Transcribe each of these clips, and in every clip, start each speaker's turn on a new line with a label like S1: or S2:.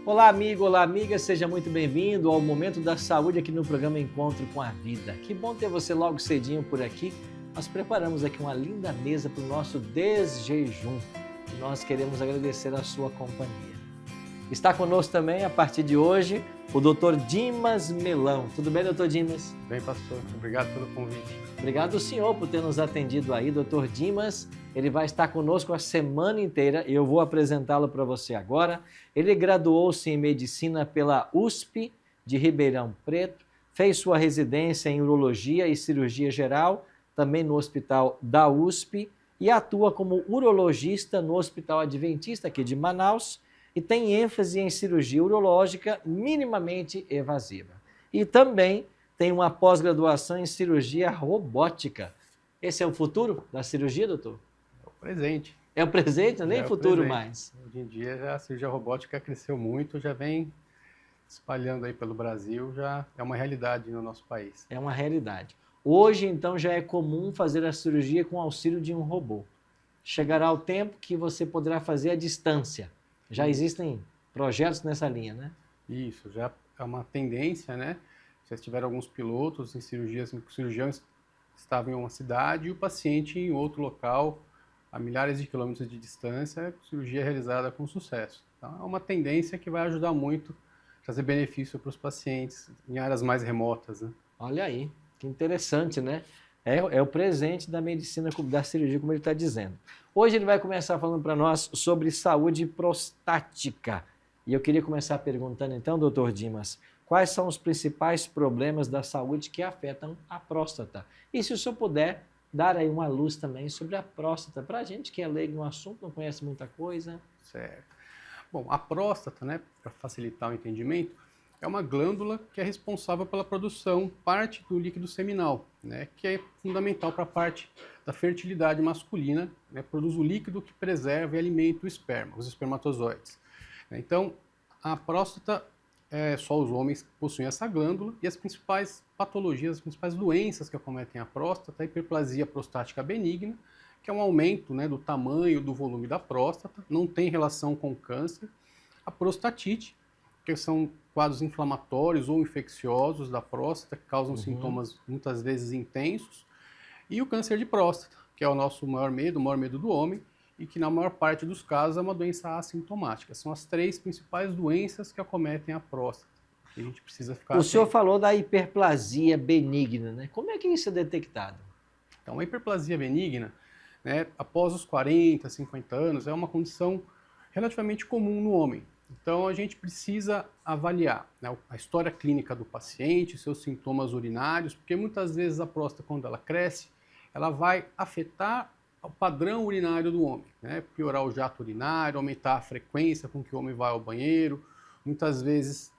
S1: Olá, amigo, olá, amiga, seja muito bem-vindo ao Momento da Saúde aqui no programa Encontro com a Vida. Que bom ter você logo cedinho por aqui. Nós preparamos aqui uma linda mesa para o nosso desjejum e nós queremos agradecer a sua companhia. Está conosco também, a partir de hoje, o Dr. Dimas Melão. Tudo bem, Dr. Dimas?
S2: Bem, pastor. Obrigado pelo convite.
S1: Obrigado ao senhor por ter nos atendido aí, Dr. Dimas. Ele vai estar conosco a semana inteira e eu vou apresentá-lo para você agora. Ele graduou-se em Medicina pela USP de Ribeirão Preto, fez sua residência em Urologia e Cirurgia Geral, também no Hospital da USP, e atua como urologista no Hospital Adventista aqui de Manaus, e tem ênfase em cirurgia urológica minimamente evasiva. E também tem uma pós-graduação em cirurgia robótica. Esse é o futuro da cirurgia, doutor?
S2: É o presente.
S1: É o presente, nem futuro
S2: presente.
S1: mais.
S2: Hoje em dia a cirurgia robótica cresceu muito, já vem espalhando aí pelo Brasil, já é uma realidade no nosso país.
S1: É uma realidade. Hoje, então, já é comum fazer a cirurgia com auxílio de um robô. Chegará o tempo que você poderá fazer à distância. Já existem projetos nessa linha, né?
S2: Isso, já é uma tendência, né? Já tiveram alguns pilotos em cirurgias em que o cirurgião estava em uma cidade e o paciente em outro local, a milhares de quilômetros de distância, a cirurgia é realizada com sucesso. Então, é uma tendência que vai ajudar muito a trazer benefício para os pacientes em áreas mais remotas, né?
S1: Olha aí, que interessante, né? É o presente da medicina, da cirurgia, como ele está dizendo. Hoje ele vai começar falando para nós sobre saúde prostática. E eu queria começar perguntando então, doutor Dimas, quais são os principais problemas da saúde que afetam a próstata? E se o senhor puder dar aí uma luz também sobre a próstata, para a gente que é leigo no assunto, não conhece muita coisa.
S2: Certo. Bom, a próstata, né, para facilitar o entendimento, é uma glândula que é responsável pela produção parte do líquido seminal, né, que é fundamental para a parte da fertilidade masculina, né, produz o líquido que preserva e alimenta o esperma, os espermatozoides. Então, a próstata, só os homens possuem essa glândula e as principais patologias, as principais doenças que acometem a próstata, a hiperplasia prostática benigna, que é um aumento, né, do tamanho, do volume da próstata, não tem relação com câncer, a prostatite, que são quadros inflamatórios ou infecciosos da próstata, que causam sintomas muitas vezes intensos, e o câncer de próstata, que é o nosso maior medo do homem, e que na maior parte dos casos é uma doença assintomática. São as três principais doenças que acometem a próstata, que a gente precisa ficar atento.
S1: O senhor falou da hiperplasia benigna, né? Como é que isso é detectado?
S2: Então, a hiperplasia benigna, né, após os 40, 50 anos, é uma condição relativamente comum no homem. Então, a gente precisa avaliar, né, a história clínica do paciente, seus sintomas urinários, porque muitas vezes a próstata, quando ela cresce, ela vai afetar o padrão urinário do homem, né? Piorar o jato urinário, aumentar a frequência com que o homem vai ao banheiro, muitas vezes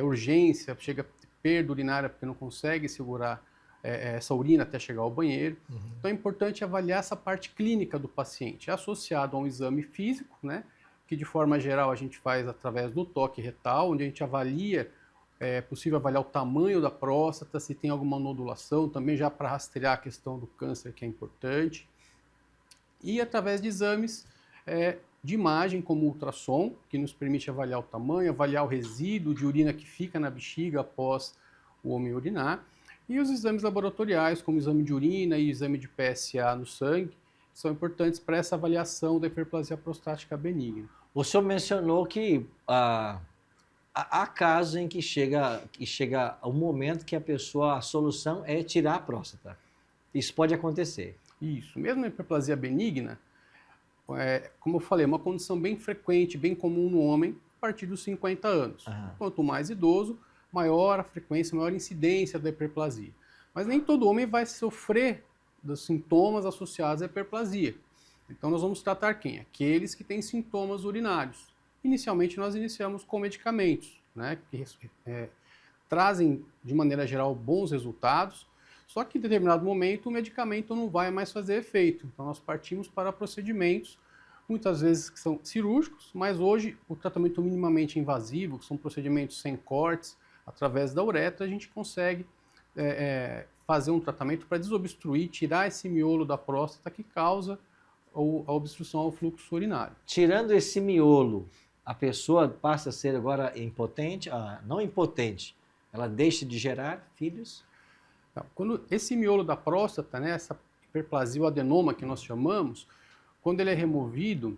S2: urgência, chega a ter perda urinária porque não consegue segurar essa urina até chegar ao banheiro. Então é importante avaliar essa parte clínica do paciente, associado a um exame físico, né? Que de forma geral a gente faz através do toque retal, onde a gente avalia, é possível avaliar o tamanho da próstata, se tem alguma nodulação, também já para rastrear a questão do câncer, que é importante. E através de exames de imagem, como o ultrassom, que nos permite avaliar o tamanho, avaliar o resíduo de urina que fica na bexiga após o homem urinar. E os exames laboratoriais, como o exame de urina e o exame de PSA no sangue, são importantes para essa avaliação da hiperplasia prostática benigna.
S1: O senhor mencionou que há casos em que chega o momento que a solução é tirar a próstata. Isso pode acontecer.
S2: Isso. Mesmo a hiperplasia benigna, como eu falei, é uma condição bem frequente, bem comum no homem a partir dos 50 anos. Quanto mais idoso, maior a frequência, maior a incidência da hiperplasia. Mas nem todo homem vai sofrer dos sintomas associados à hiperplasia. Então nós vamos tratar quem? Aqueles que têm sintomas urinários. Inicialmente nós iniciamos com medicamentos, né, que trazem de maneira geral bons resultados, só que em determinado momento o medicamento não vai mais fazer efeito. Então nós partimos para procedimentos, muitas vezes que são cirúrgicos, mas hoje o tratamento minimamente invasivo, que são procedimentos sem cortes, através da uretra, a gente consegue fazer um tratamento para desobstruir, tirar esse miolo da próstata que causa a obstrução ao fluxo urinário.
S1: Tirando esse miolo, a pessoa passa a ser agora impotente, não impotente, ela deixa de gerar filhos?
S2: Então, quando esse miolo da próstata, né, essa hiperplasia, o adenoma que nós chamamos, quando ele é removido,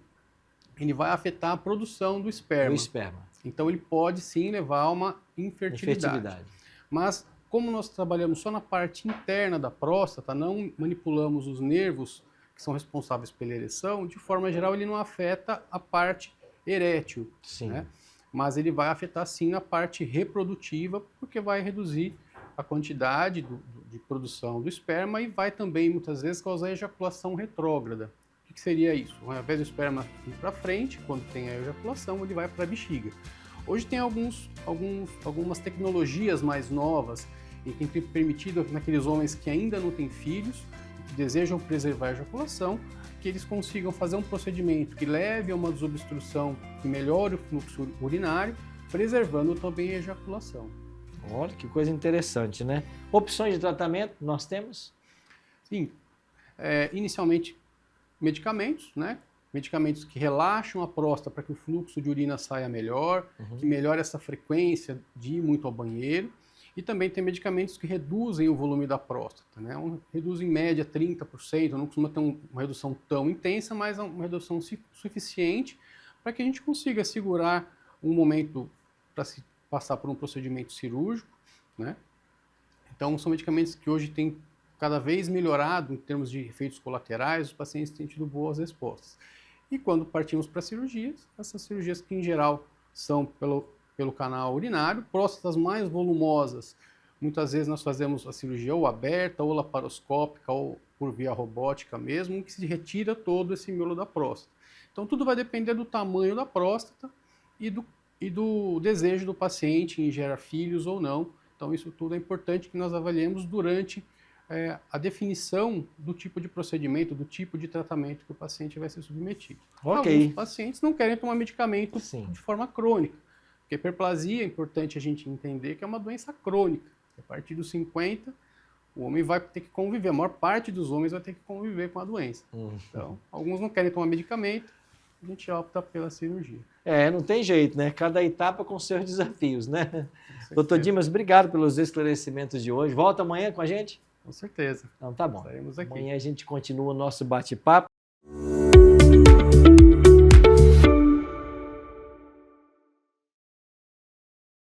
S2: ele vai afetar a produção do esperma.
S1: Do esperma.
S2: Então ele pode sim levar a uma infertilidade. Mas como nós trabalhamos só na parte interna da próstata, não manipulamos os nervos que são responsáveis pela ereção, de forma geral ele não afeta a parte erétil.
S1: Sim.
S2: Né? Mas ele vai afetar sim a parte reprodutiva, porque vai reduzir a quantidade de produção do esperma e vai também muitas vezes causar ejaculação retrógrada. O que seria isso? Ao invés do esperma ir para frente, quando tem a ejaculação, ele vai para a bexiga. Hoje tem algumas tecnologias mais novas e que tem permitido naqueles homens que ainda não têm filhos, que desejam preservar a ejaculação, que eles consigam fazer um procedimento que leve a uma desobstrução, que melhore o fluxo urinário, preservando também a ejaculação.
S1: Olha que coisa interessante, né? Opções de tratamento nós temos?
S2: Sim, inicialmente medicamentos, né? Medicamentos que relaxam a próstata para que o fluxo de urina saia melhor, que melhore essa frequência de ir muito ao banheiro. E também tem medicamentos que reduzem o volume da próstata, né? Reduz em média 30%, não costuma ter uma redução tão intensa, mas uma redução suficiente para que a gente consiga segurar um momento para se passar por um procedimento cirúrgico, né? Então são medicamentos que hoje têm cada vez melhorado em termos de efeitos colaterais, os pacientes têm tido boas respostas. E quando partimos para cirurgias, essas cirurgias que em geral são pelo canal urinário, próstatas mais volumosas, muitas vezes nós fazemos a cirurgia ou aberta, ou laparoscópica, ou por via robótica mesmo, que se retira todo esse miolo da próstata. Então tudo vai depender do tamanho da próstata e do desejo do paciente em gerar filhos ou não. Então isso tudo é importante que nós avaliemos durante a definição do tipo de procedimento, do tipo de tratamento que o paciente vai ser submetido.
S1: Ok.
S2: Alguns pacientes não querem tomar medicamento de forma crônica, porque hiperplasia é importante a gente entender que é uma doença crônica. A partir dos 50, o homem vai ter que conviver, a maior parte dos homens vai ter que conviver com a doença. Então, alguns não querem tomar medicamento, a gente opta pela cirurgia.
S1: Não tem jeito, né? Cada etapa com seus desafios, né? Doutor Dimas, obrigado pelos esclarecimentos de hoje. Volta amanhã com a gente?
S2: Com certeza.
S1: Então tá bom.
S2: Estaremos aqui.
S1: Amanhã a gente continua o nosso bate-papo.